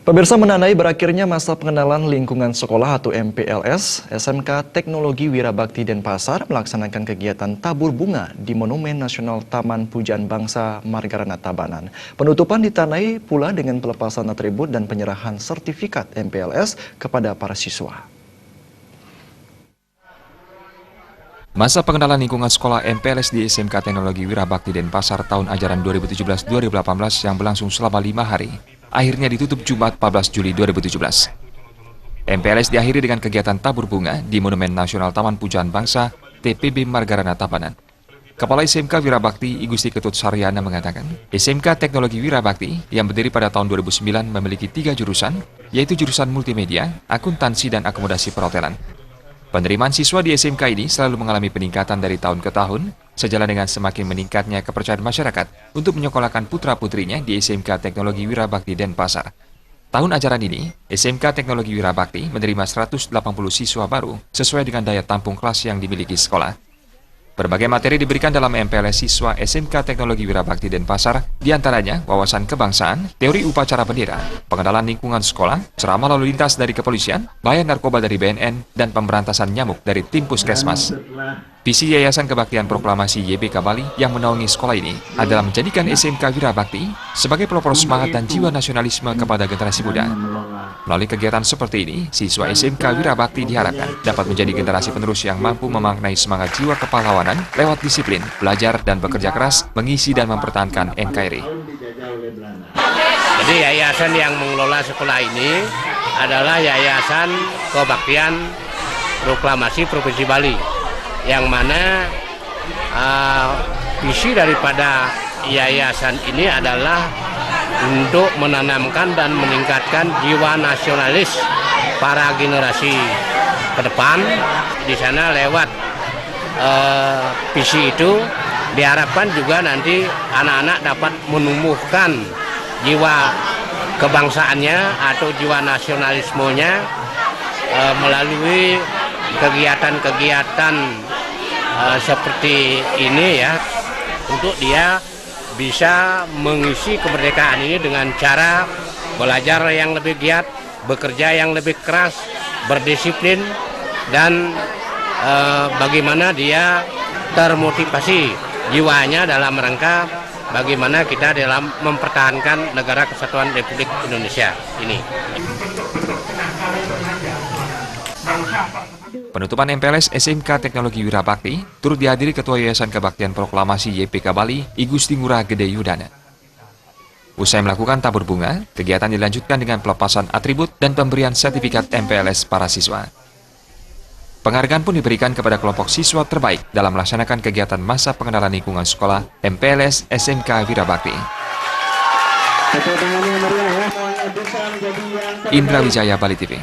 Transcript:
Pemirsa, menandai berakhirnya masa pengenalan lingkungan sekolah atau MPLS, SMK Teknologi Wirabakti Denpasar melaksanakan kegiatan tabur bunga di Monumen Nasional Taman Pujian Bangsa Margarana Tabanan. Penutupan ditandai pula dengan pelepasan atribut dan penyerahan sertifikat MPLS kepada para siswa. Masa pengenalan lingkungan sekolah MPLS di SMK Teknologi Wirabakti Denpasar tahun ajaran 2017-2018 yang berlangsung selama 5 hari, akhirnya ditutup Jumat 14 Juli 2017. MPLS diakhiri dengan kegiatan tabur bunga di Monumen Nasional Taman Pujian Bangsa TPB Margarana Tabanan. Kepala SMK Wirabakti Igusti Ketut Saryana mengatakan, SMK Teknologi Wirabakti yang berdiri pada tahun 2009 memiliki 3 jurusan, yaitu jurusan multimedia, akuntansi, dan akomodasi perhotelan. Penerimaan siswa di SMK ini selalu mengalami peningkatan dari tahun ke tahun, sejalan dengan semakin meningkatnya kepercayaan masyarakat untuk menyekolahkan putra-putrinya di SMK Teknologi Wirabakti Denpasar. Tahun ajaran ini, SMK Teknologi Wirabakti menerima 180 siswa baru sesuai dengan daya tampung kelas yang dimiliki sekolah. Berbagai materi diberikan dalam MPLS siswa SMK Teknologi Wirabakti Denpasar, diantaranya wawasan kebangsaan, teori upacara bendera, pengenalan lingkungan sekolah, ceramah lalu lintas dari kepolisian, bahaya narkoba dari BNN, dan pemberantasan nyamuk dari tim Puskesmas. Visi Yayasan Kebaktian Proklamasi YBK Bali yang menaungi sekolah ini adalah menjadikan SMK Wirabakti sebagai pelopor semangat dan jiwa nasionalisme kepada generasi muda. Melalui kegiatan seperti ini, siswa SMK Wirabakti diharapkan dapat menjadi generasi penerus yang mampu memaknai semangat jiwa kepahlawanan lewat disiplin, belajar, dan bekerja keras, mengisi dan mempertahankan NKRI. Jadi yayasan yang mengelola sekolah ini adalah Yayasan Kebaktian Proklamasi Provinsi Bali, yang mana visi daripada yayasan ini adalah untuk menanamkan dan meningkatkan jiwa nasionalis para generasi ke depan. Di sana lewat visi itu diharapkan juga nanti anak-anak dapat menumbuhkan jiwa kebangsaannya atau jiwa nasionalismenya melalui kegiatan-kegiatan seperti ini ya, untuk dia bisa mengisi kemerdekaan ini dengan cara belajar yang lebih giat, bekerja yang lebih keras, berdisiplin, dan bagaimana dia termotivasi jiwanya dalam rangka bagaimana kita dalam mempertahankan negara kesatuan Republik Indonesia ini. Penutupan MPLS SMK Teknologi Wirabakti turut dihadiri Ketua Yayasan Kebaktian Proklamasi YPK Bali, Igusti Ngurah Gede Yudana. Usai melakukan tabur bunga, kegiatan dilanjutkan dengan pelepasan atribut dan pemberian sertifikat MPLS para siswa. Penghargaan pun diberikan kepada kelompok siswa terbaik dalam melaksanakan kegiatan masa pengenalan lingkungan sekolah MPLS SMK Wirabakti. Indra Wijaya, Bali TV.